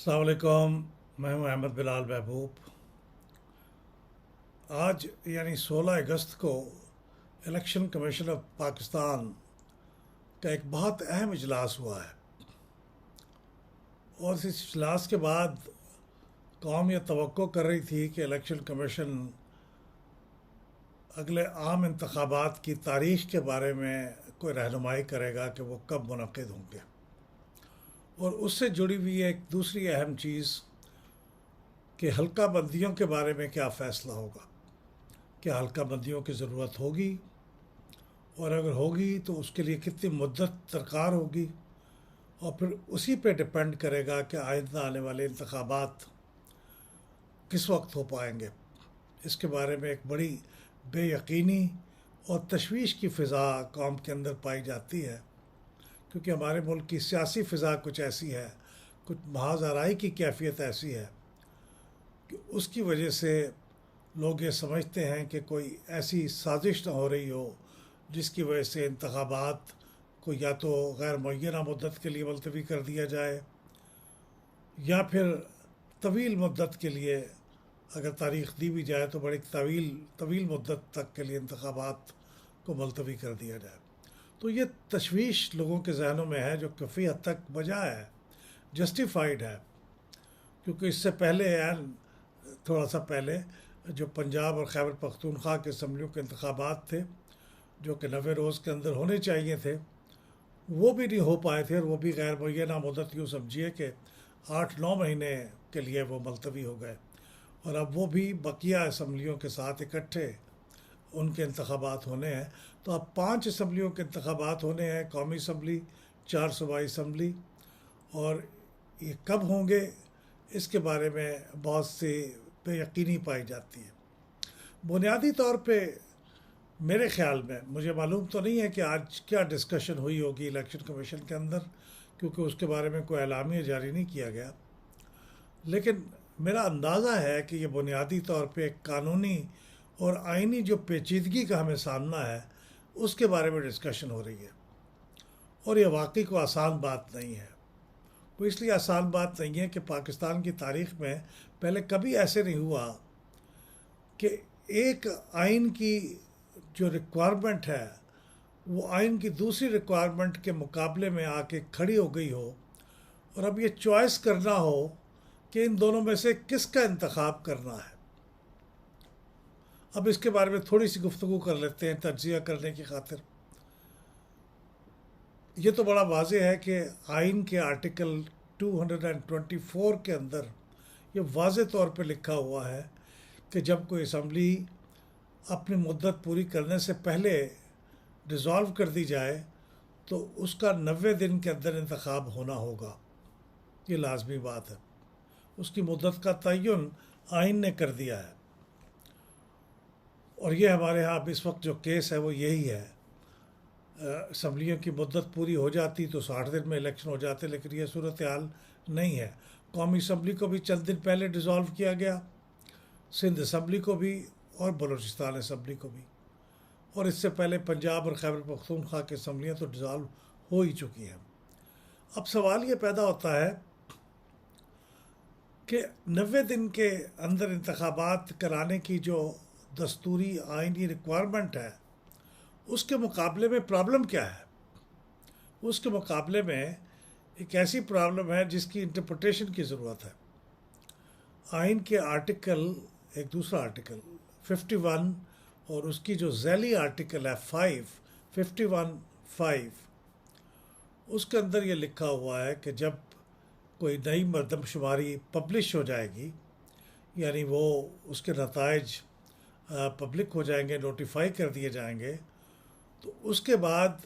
अस्सलाम वालेकुम। मैं हूं अहमद बिलाल महबूब। आज यानी 16 अगस्त को इलेक्शन कमीशन ऑफ पाकिस्तान का एक बहुत अहम इजलास हुआ है और इस इजलास के बाद कौम ये तवक्को कर रही थी कि इलेक्शन कमीशन अगले आम इंतखाबात की तारीख के बारे में कोई रहनुमाई करेगा कि वो कब मुनक़िद होंगे। और उससे जुड़ी हुई एक दूसरी अहम चीज़ कि हल्का बंदियों के बारे में क्या फ़ैसला होगा। क्या हल्का बंदियों की ज़रूरत होगी, और अगर होगी तो उसके लिए कितनी मुद्दत दरकार होगी, और फिर उसी पे डिपेंड करेगा कि आइंदा आने वाले इंतखाबात किस वक्त हो पाएंगे। इसके बारे में एक बड़ी बेयकीनी और तशवीश की फ़िज़ा कौम के अंदर पाई जाती है, क्योंकि हमारे मुल्क की सियासी फ़िज़ा कुछ ऐसी है, कुछ महाज़ आराई की कैफियत ऐसी है कि उसकी वजह से लोग ये समझते हैं कि कोई ऐसी साजिश ना हो रही हो जिसकी वजह से इंतखाबात को या तो गैर मुअय्यना मुद्दत के लिए मुलतवी कर दिया जाए, या फिर तवील मुद्दत के लिए अगर तारीख़ दी भी जाए तो बड़ी तवील मुद्दत तक के लिए इंतखाबात को मुलतवी कर दिया जाए। तो ये तशवीश लोगों के जहनों में है, जो काफ़ी हद तक वजह है, जस्टिफाइड है। क्योंकि इससे पहले थोड़ा सा पहले जो पंजाब और खैबर पख्तूनख्वा के असम्बलियों के इंतखाबात थे, जो कि 90 रोज़ के अंदर होने चाहिए थे, वो भी नहीं हो पाए थे, और वो भी गैर मुअय्यना मुद्दत यूँ समझिए कि 8-9 महीने के लिए वो मुलतवी हो गए। और अब वो भी बकिया असम्बलियों के साथ इकट्ठे उनके इंतखाबात होने हैं। तो अब 5 असम्बलियों के इंतखाबात होने हैं, कौमी असम्बली, 4 सूबाई असम्बली, और ये कब होंगे इसके बारे में बहुत सी बेयकीनी पाई जाती है। बुनियादी तौर पे मेरे ख़्याल में, मुझे मालूम तो नहीं है कि आज क्या डिस्कशन हुई होगी इलेक्शन कमीशन के अंदर, क्योंकि उसके बारे में कोई एलामिया जारी नहीं किया गया, लेकिन मेरा अंदाज़ा है कि ये बुनियादी तौर पे एक कानूनी और आइनी जो पेचीदगी का हमें सामना है उसके बारे में डिस्कशन हो रही है। और ये वाकई को आसान बात नहीं है। वो इसलिए आसान बात नहीं है कि पाकिस्तान की तारीख़ में पहले कभी ऐसे नहीं हुआ कि एक आइन की जो रिक्वायरमेंट है वो आइन की दूसरी रिक्वायरमेंट के मुकाबले में आके खड़ी हो गई हो, और अब ये चॉइस करना हो कि इन दोनों में से किसका इंतखाब करना है। अब इसके बारे में थोड़ी सी गुफ्तगू कर लेते हैं तज्ज़िया करने की खातिर। ये तो बड़ा वाज़ेह है कि आइन के आर्टिकल 224 के अंदर ये वाज़ेह तौर पे लिखा हुआ है कि जब कोई असम्बली अपनी मुद्दत पूरी करने से पहले डिज़ॉल्व कर दी जाए तो उसका 90 दिन के अंदर इंतखाब होना होगा। ये लाजमी बात है। उसकी मुद्दत का तयन आइन ने कर दिया है, और ये हमारे यहाँ अब इस वक्त जो केस है वो यही है। असम्बलियों की मुद्दत पूरी हो जाती तो 60 दिन में इलेक्शन हो जाते, लेकिन ये सूरत हाल नहीं है। कौमी असम्बली को भी चंद दिन पहले डिज़ॉल्व किया गया, सिंध असम्बली को भी और बलूचिस्तान असम्बली को भी, और इससे पहले पंजाब और खैबर पख्तूनख्वा की असम्बलियाँ तो डिज़ॉल्व हो ही चुकी हैं। अब सवाल ये पैदा होता है कि 90 दिन के अंदर इंतखाबात कराने की जो दस्तूरी आइनी रिक्वायरमेंट है उसके मुकाबले में प्रॉब्लम क्या है। उसके मुकाबले में एक ऐसी प्रॉब्लम है जिसकी इंटरप्रिटेशन की ज़रूरत है। आइन के आर्टिकल, एक दूसरा आर्टिकल 51 और उसकी जो झैली आर्टिकल है 51(5), उसके अंदर ये लिखा हुआ है कि जब कोई नई मरदमशुमारी पब्लिश हो जाएगी, यानी वो उसके नताइज पब्लिक हो जाएंगे, नोटिफाई कर दिए जाएंगे, तो उसके बाद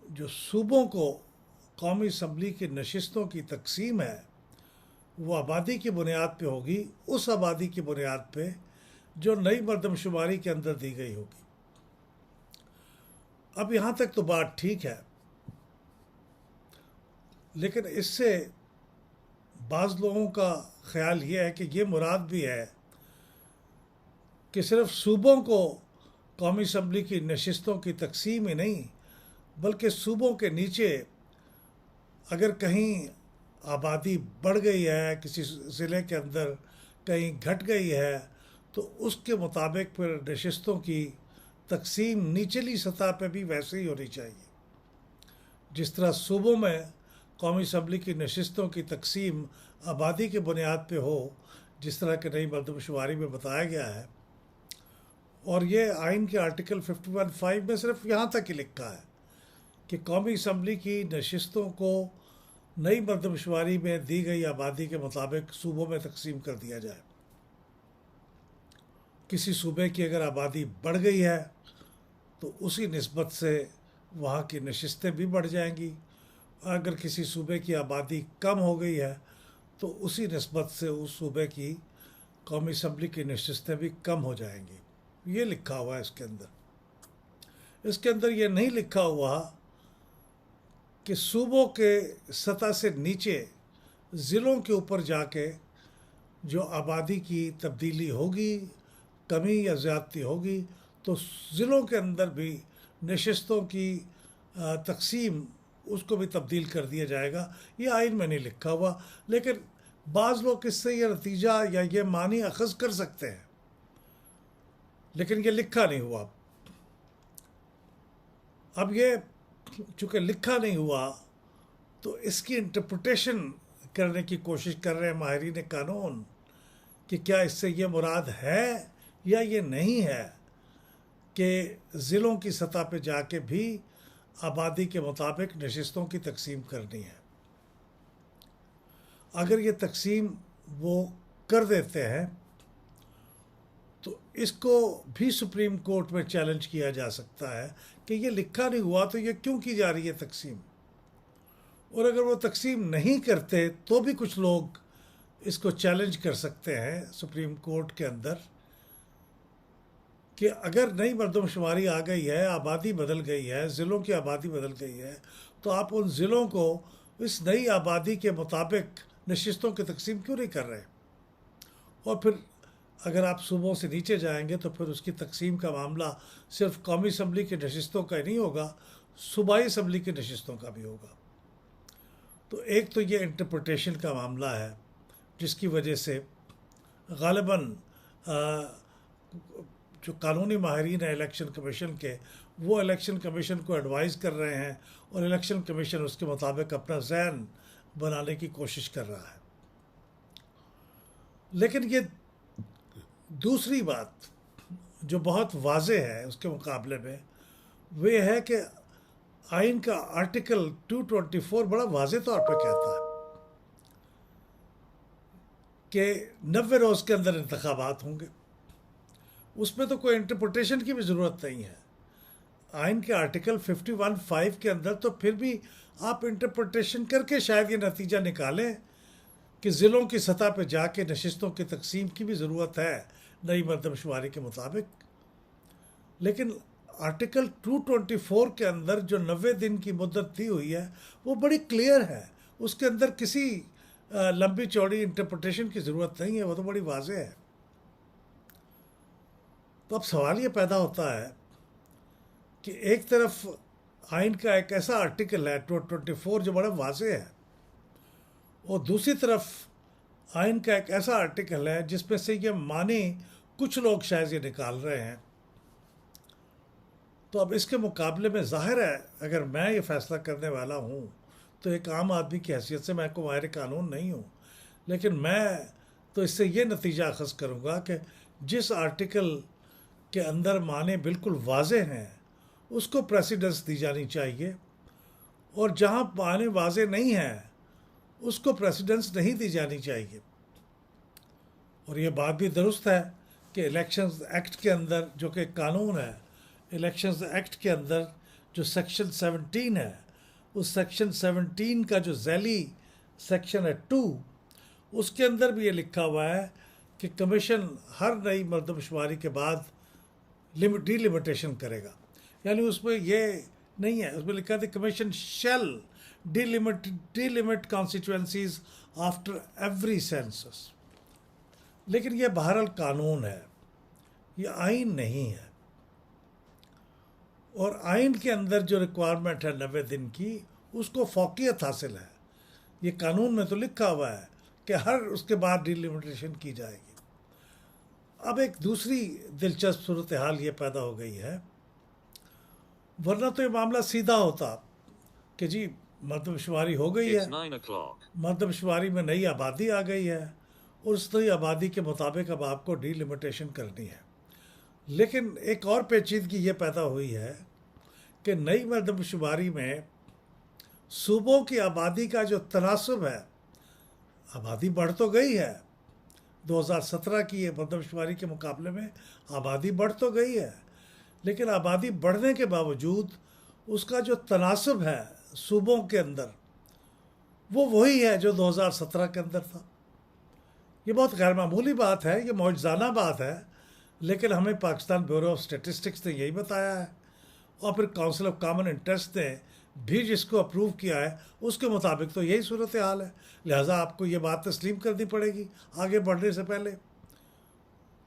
जो सूबों को कौमी असम्बली की नशिस्तों की तकसीम है वो आबादी की बुनियाद पे होगी, उस आबादी की बुनियाद पे जो नई मरदमशुमारी के अंदर दी गई होगी। अब यहाँ तक तो बात ठीक है, लेकिन इससे बाज़ लोगों का ख्याल ये है कि ये मुराद भी है कि सिर्फ सूबों को कौमी असम्बली की नशिस्तों की तकसीम ही नहीं, बल्कि सूबों के नीचे अगर कहीं आबादी बढ़ गई है किसी ज़िले के अंदर, कहीं घट गई है, तो उसके मुताबिक फिर नशिस्तों की तकसीम निचली सतह पे भी वैसे ही होनी चाहिए। जिस तरह सूबों में कौमी असम्बली की नशिस्तों की तकसीम आबादी के बुनियाद पे हो, जिस तरह के नई मरदमशुमारी में बताया गया है, और ये आइन के आर्टिकल 51(5) में सिर्फ यहाँ तक ही लिखा है कि कौमी असम्बली की नशिस्तों को नई मरदमशुमारी में दी गई आबादी के मुताबिक सूबों में तकसीम कर दिया जाए। किसी सूबे की अगर आबादी बढ़ गई है तो उसी निस्बत से वहाँ की नशिस्तें भी बढ़ जाएंगी, अगर किसी सूबे की आबादी कम हो गई है तो उसी निस्बत से उस सूबे की कौमी असम्बली की नशिस्तें भी कम हो जाएंगी। ये लिखा हुआ है इसके अंदर। इसके अंदर ये नहीं लिखा हुआ कि सूबों के सतह से नीचे ज़िलों के ऊपर जाके जो आबादी की तब्दीली होगी, कमी या ज़्यादती होगी, तो ज़िलों के अंदर भी नशिस्तों की तकसीम उसको भी तब्दील कर दिया जाएगा। ये आइन में नहीं लिखा हुआ, लेकिन बाज़ लोग इससे ये नतीजा या ये मानी अखज़ कर सकते हैं, लेकिन ये लिखा नहीं हुआ। अब ये चूँकि लिखा नहीं हुआ तो इसकी इंटरप्रिटेशन करने की कोशिश कर रहे हैं माहिरीन कानून कि क्या इससे ये मुराद है या ये नहीं है कि ज़िलों की सतह पे जाके भी आबादी के मुताबिक नशिस्तों की तकसीम करनी है। अगर ये तकसीम वो कर देते हैं तो इसको भी सुप्रीम कोर्ट में चैलेंज किया जा सकता है कि ये लिखा नहीं हुआ तो ये क्यों की जा रही है तकसीम। और अगर वो तकसीम नहीं करते तो भी कुछ लोग इसको चैलेंज कर सकते हैं सुप्रीम कोर्ट के अंदर कि अगर नई मरदमशुमारी आ गई है, आबादी बदल गई है, ज़िलों की आबादी बदल गई है, तो आप उन ज़िलों को इस नई आबादी के मुताबिक नशिस्तों की तकसीम क्यों नहीं कर रहे। और फिर अगर आप सूबों से नीचे जाएंगे तो फिर उसकी तकसीम का मामला सिर्फ कौमी असम्बली की नशिस्तों का ही नहीं होगा, सूबाई असम्बली की नशिस्तों का भी होगा। तो एक तो ये इंटरप्रिटेशन का मामला है जिसकी वजह से ग़ालिबन जो कानूनी माहिरीन है इलेक्शन कमीशन के, वो इलेक्शन कमीशन को एडवाइस कर रहे हैं और इलेक्शन कमीशन उसके मुताबिक अपना ज़हन बनाने की कोशिश कर रहा है। लेकिन ये दूसरी बात जो बहुत वाज़ेह है उसके मुकाबले में, वे है कि आइन का आर्टिकल 224 बड़ा वाज़ेह तौर पर कहता है कि 90 रोज़ के अंदर इंतखाबात होंगे। उसमें तो कोई इंटरप्रिटेशन की भी ज़रूरत नहीं है। आइन के आर्टिकल 51(5) के अंदर तो फिर भी आप इंटरप्रिटेशन करके शायद ये नतीजा निकालें कि ज़िलों की सतह पर जाके नशिस्तों की तकसीम की भी ज़रूरत है नई मरदमशुमारी के मुताबिक। लेकिन आर्टिकल 224 के अंदर जो 90 दिन की मुद्दत दी हुई है वो बड़ी क्लियर है, उसके अंदर किसी लंबी चौड़ी इंटरप्रिटेशन की ज़रूरत नहीं है, वो तो बड़ी वाज़ेह है। तो अब सवाल ये पैदा होता है कि एक तरफ आइन का एक ऐसा आर्टिकल है 224 जो बड़ा वाज़ेह है, और दूसरी तरफ आइन का एक ऐसा आर्टिकल है जिसमें से ये माने कुछ लोग शायद ये निकाल रहे हैं। तो अब इसके मुकाबले में ज़ाहिर है अगर मैं ये फ़ैसला करने वाला हूँ तो एक आम आदमी की हैसियत से, मैं को माहिर कानून नहीं हूँ, लेकिन मैं तो इससे ये नतीजा अखज़ करूँगा कि जिस आर्टिकल के अंदर माने बिल्कुल वाज़ेह हैं उसको प्रेसिडेंस दी जानी चाहिए, और जहाँ माने वाज़ेह नहीं हैं उसको प्रेसिडेंस नहीं दी जानी चाहिए। और ये बात भी दुरुस्त है कि इलेक्शंस एक्ट के अंदर जो कि कानून है, इलेक्शंस एक्ट के अंदर जो सेक्शन 17 है, उस सेक्शन 17 का जो झैली सेक्शन है 2, उसके अंदर भी ये लिखा हुआ है कि कमीशन हर नई मरदमशुमारी के बाद डिलिमिटेशन करेगा। यानी उसमें ये नहीं है, उसमें लिखा था कमीशन शैल delimit constituencies after every census. लेकिन यह बहरहाल कानून है, ये आइन नहीं है। और आइन के अंदर जो रिक्वायरमेंट है 90 दिन की, उसको फौकियत हासिल है। ये कानून में तो लिखा हुआ है कि हर उसके बाद डिलिमिटेशन की जाएगी। अब एक दूसरी दिलचस्प सूरत हाल ये पैदा हो गई है, वरना तो ये मामला सीधा होता कि जी मरदमशुमारी हो गई है, मरदमशुमारी में नई आबादी आ गई है और उस नई आबादी के मुताबिक अब आपको डिलिमिटेशन करनी है। लेकिन एक और पेचीदगी ये पैदा हुई है कि नई मरदमशुमारी में सूबों की आबादी का जो तनासब है, आबादी बढ़ तो गई है, 2017 की ये मरदमशुमारी के मुकाबले में आबादी बढ़ तो गई है, लेकिन आबादी बढ़ने के बावजूद उसका जो तनासब है सूबों के अंदर वो वही है जो 2017 के अंदर था। ये बहुत गैर मामूली बात है, ये मौजज़ाना बात है, लेकिन हमें पाकिस्तान ब्यूरो ऑफ स्टैटिस्टिक्स ने यही बताया है और फिर काउंसिल ऑफ कॉमन इंटरेस्ट ने भी जिसको अप्रूव किया है उसके मुताबिक तो यही सूरत हाल है। लिहाजा आपको ये बात तस्लीम करनी पड़ेगी आगे बढ़ने से पहले।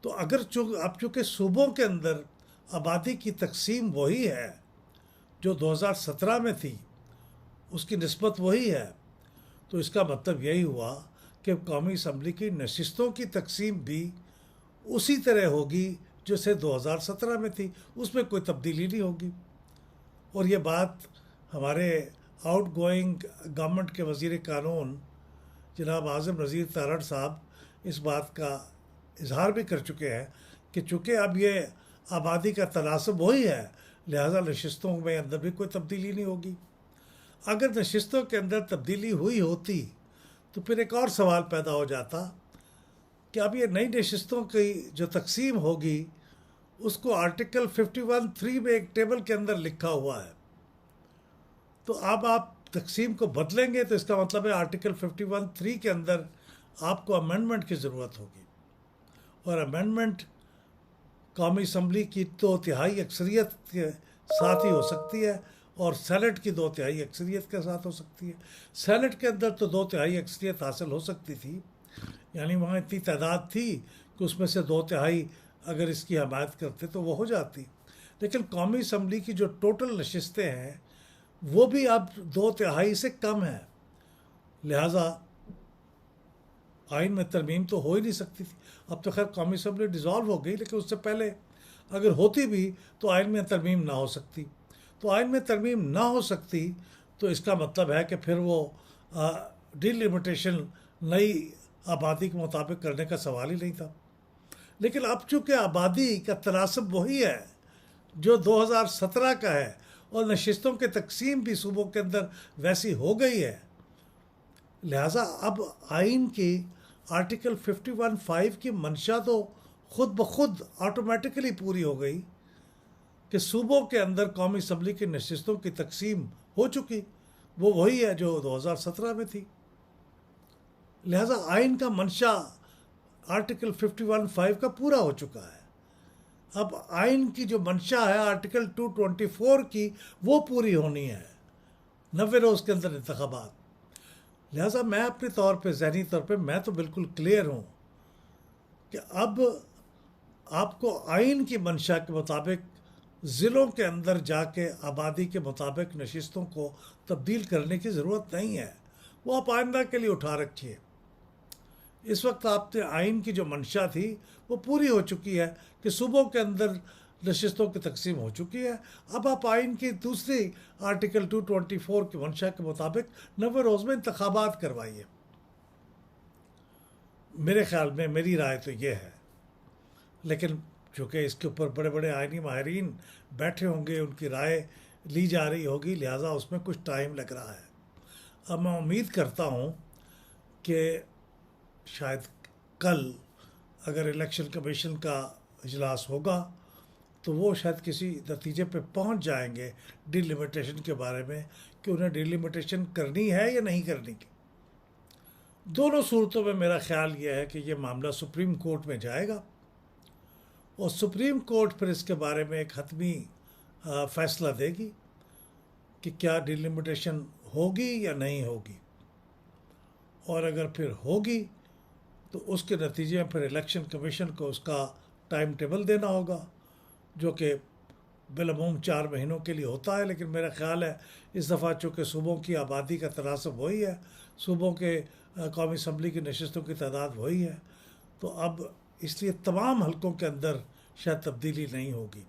तो अगर अब चूँकि सूबों के अंदर आबादी की तकसीम वही है जो 2017 में थी, उसकी निस्बत वही है, तो इसका मतलब यही हुआ कि कौमी असम्बली की नशिस्तों की तकसीम भी उसी तरह होगी जो से 2017 में थी, उसमें कोई तब्दीली नहीं होगी। और ये बात हमारे आउट गोइंग गवर्नमेंट के वज़ीर कानून जनाब आज़म नज़ीर तारड़ साहब इस बात का इजहार भी कर चुके हैं कि चूँकि अब ये आबादी का तनासब वही है, लिहाजा नशिस्तों में अंदर भी कोई तब्दीली नहीं होगी। अगर नशिस्तों के अंदर तब्दीली हुई होती तो फिर एक और सवाल पैदा हो जाता कि अब ये नई नशिस्तों की जो तकसीम होगी उसको आर्टिकल 51(3) में एक टेबल के अंदर लिखा हुआ है, तो अब आप तकसीम को बदलेंगे तो इसका मतलब है आर्टिकल 51(3) के अंदर आपको अमेंडमेंट की ज़रूरत होगी, और अमेंडमेंट कौमी असम्बली की 2/3 अक्सरियत के साथ ही हो सकती है और सेनेट की 2/3 अक्सरियत के साथ हो सकती है। सेनेट के अंदर तो 2/3 अक्सरियत हासिल हो सकती थी, यानी वहाँ इतनी तादाद थी कि उसमें से 2/3 अगर इसकी हमायत करते तो वो हो जाती, लेकिन कौमी असम्बली की जो टोटल नशिस्तें हैं वो भी अब 2/3 से कम है, लिहाजा आइन में तरमीम तो हो ही नहीं सकती थी। अब तो खैर कौमी असम्बली डिज़ोल्व हो गई, लेकिन उससे पहले अगर होती भी तो आइन में तरमीम ना हो सकती। तो आइन में तरमीम ना हो सकती तो इसका मतलब है कि फिर वो डिलिमिटेशन नई आबादी के मुताबिक करने का सवाल ही नहीं था। लेकिन अब चूँकि आबादी का तनासब वही है जो 2017 का है और नशिस्तों की तकसीम भी सूबों के अंदर वैसी हो गई है, लिहाजा अब आइन की आर्टिकल 51(5) की मंशा तो खुद ब खुद ऑटोमेटिकली पूरी हो गई कि सूबों के अंदर कौमी असम्बली की नशिस्तों की तकसीम हो चुकी, वो वही है जो 2017 में थी। लिहाजा आइन का मंशा आर्टिकल 51(5) का पूरा हो चुका है। अब आइन की जो मंशा है आर्टिकल 224 की वो पूरी होनी है 90 रोज़ के अंदर इंतखाबात। लिहाजा मैं अपने तौर पे ज़हनी तौर पे मैं तो बिल्कुल क्लियर हूँ कि अब आपको आइन की मंशा के मुताबिक ज़िलों के अंदर जाके आबादी के मुताबिक नशिस्तों को तब्दील करने की ज़रूरत नहीं है, वो आप आइंदा के लिए उठा रखिए। इस वक्त आपने आइन की जो मंशा थी वो पूरी हो चुकी है कि सूबों के अंदर नशिस्तों की तकसीम हो चुकी है। अब आप आइन की दूसरी आर्टिकल 224 की मंशा के मुताबिक 90 रोज़ में इंतखाबात करवाइए। मेरे ख्याल में मेरी राय तो ये है, लेकिन चूँकि इसके ऊपर बड़े बड़े आइनी माहिरीन बैठे होंगे, उनकी राय ली जा रही होगी, लिहाजा उसमें कुछ टाइम लग रहा है। अब मैं उम्मीद करता हूँ कि शायद कल अगर इलेक्शन कमीशन का इजलास होगा तो वो शायद किसी नतीजे पे पहुंच जाएंगे डिलिमिटेशन के बारे में कि उन्हें डिलिमिटेशन करनी है या नहीं करनी की। दोनों सूरतों में मेरा ख्याल ये है कि ये मामला सुप्रीम कोर्ट में जाएगा और सुप्रीम कोर्ट फिर इसके बारे में एक हतमी फ़ैसला देगी कि क्या डिलिमिटेशन होगी या नहीं होगी, और अगर फिर होगी तो उसके नतीजे में फिर इलेक्शन कमीशन को उसका टाइम टेबल देना होगा, जो कि बिलअमूम 4 महीनों के लिए होता है, लेकिन मेरा ख़्याल है इस दफ़ा चूँकि सूबों की आबादी का तनासब वही है, सूबों के कौमी असम्बली की नशस्तों की तादाद वही है, तो अब इसलिए तमाम हलकों के अंदर शायद तब्दीली नहीं होगी,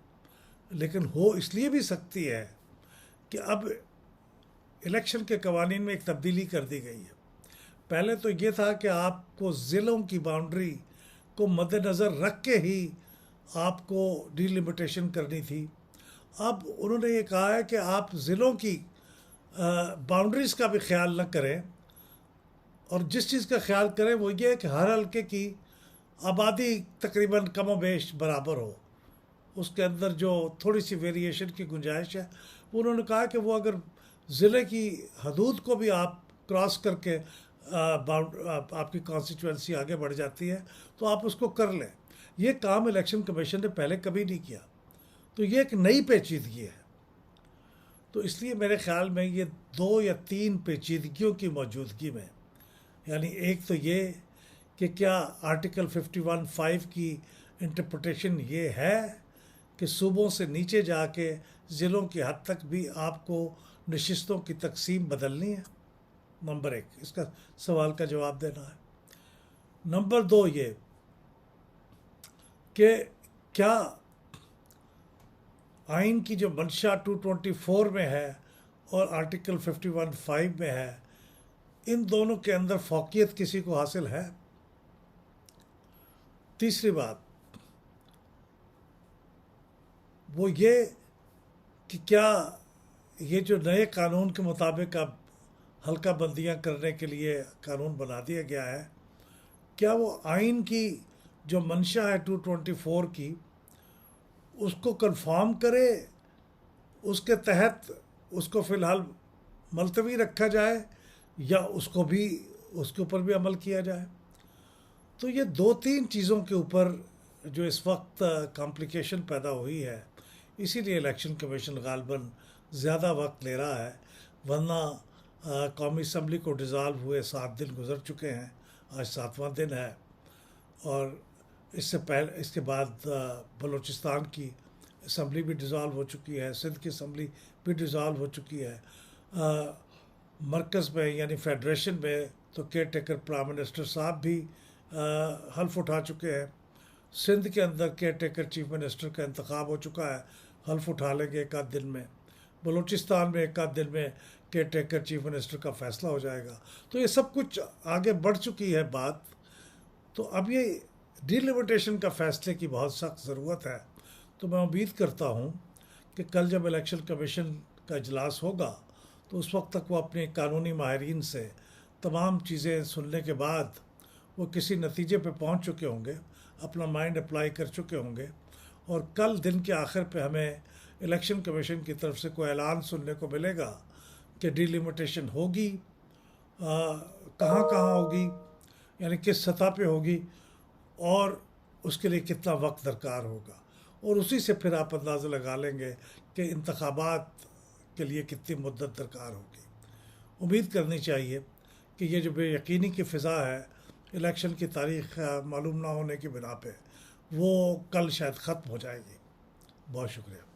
लेकिन हो इसलिए भी सकती है कि अब इलेक्शन के कवानीन में एक तब्दीली कर दी गई है। पहले तो ये था कि आपको ज़िलों की बाउंड्री को मद्देनज़र रख के ही आपको डिलिमिटेशन करनी थी। अब उन्होंने ये कहा है कि आप ज़िलों की बाउंड्रीज़ का भी ख्याल न करें, और जिस चीज़ का ख्याल करें वो ये है कि हर हल्के की आबादी तकरीबन कम व बेश बराबर हो, उसके अंदर जो थोड़ी सी वेरिएशन की गुंजाइश है वो उन्होंने कहा कि वो अगर ज़िले की हदूद को भी आप क्रॉस करके आपकी कॉन्स्टिट्यूंसी आगे बढ़ जाती है तो आप उसको कर लें। ये काम इलेक्शन कमीशन ने पहले कभी नहीं किया, तो ये एक नई पेचीदगी है। तो इसलिए मेरे ख़्याल में ये 2 या 3 पेचीदगियों की मौजूदगी में, यानी एक तो ये कि क्या आर्टिकल 51(5) की इंटरप्रटेशन ये है कि सूबों से नीचे जाके ज़िलों की हद तक भी आपको नशिस्तों की तकसीम बदलनी है। नंबर 1 इसका सवाल का जवाब देना है। नंबर 2 ये कि क्या आइन की जो मंशा 224 में है और आर्टिकल 51(5) में है, इन दोनों के अंदर फौकियत किसी को हासिल है। तीसरी बात वो ये कि क्या ये जो नए कानून के मुताबिक अब हल्का बंदियाँ करने के लिए कानून बना दिया गया है, क्या वो आइन की जो मंशा है 224 की उसको कन्फर्म करे, उसके तहत उसको फ़िलहाल मुलतवी रखा जाए या उसके ऊपर भी अमल किया जाए। तो ये 2-3 चीज़ों के ऊपर जो इस वक्त कॉम्प्लिकेशन पैदा हुई है, इसीलिए इलेक्शन कमीशन गालबन ज़्यादा वक्त ले रहा है, वरना कौमी असम्बली को डिज़ाल्व हुए 7 दिन गुजर चुके हैं, आज 7वां दिन है। और इसके बाद बलूचिस्तान की असम्बली भी डिज़ाल्व हो चुकी है, सिंध की असम्बली भी डिज़ाल्व हो चुकी है। मरकज़ में यानी फेडरेशन में तो केयर टेकर प्राइम मिनिस्टर साहब भी हल्फ उठा चुके हैं। सिंध के अंदर केयर टेकर चीफ मिनिस्टर का इंतखाब हो चुका है, हल्फ उठा लेंगे एक आध दिन में। बलूचिस्तान में एक आध दिन में केयर टेकर चीफ मिनिस्टर का फ़ैसला हो जाएगा। तो ये सब कुछ आगे बढ़ चुकी है बात। तो अब ये डिलिमिटेशन का फ़ैसले की बहुत सख्त ज़रूरत है। तो मैं उम्मीद करता हूँ कि कल जब इलेक्शन कमीशन का इजलास होगा तो उस वक्त तक वो अपने कानूनी माहिरीन से तमाम चीज़ें सुनने के बाद वो किसी नतीजे पे पहुंच चुके होंगे, अपना माइंड अप्लाई कर चुके होंगे, और कल दिन के आखिर पे हमें इलेक्शन कमीशन की तरफ से कोई ऐलान सुनने को मिलेगा कि डिलिमिटेशन होगी, कहाँ कहाँ होगी, यानी किस सतह पे होगी और उसके लिए कितना वक्त दरकार होगा, और उसी से फिर आप अंदाज़ा लगा लेंगे कि इंतखाबात के लिए कितनी मुद्दत दरकार होगी। उम्मीद करनी चाहिए कि ये जो बेयकीनी की फ़िज़ा है इलेक्शन की तारीख़ मालूम ना होने की बिना पे, वो कल शायद ख़त्म हो जाएगी। बहुत शुक्रिया।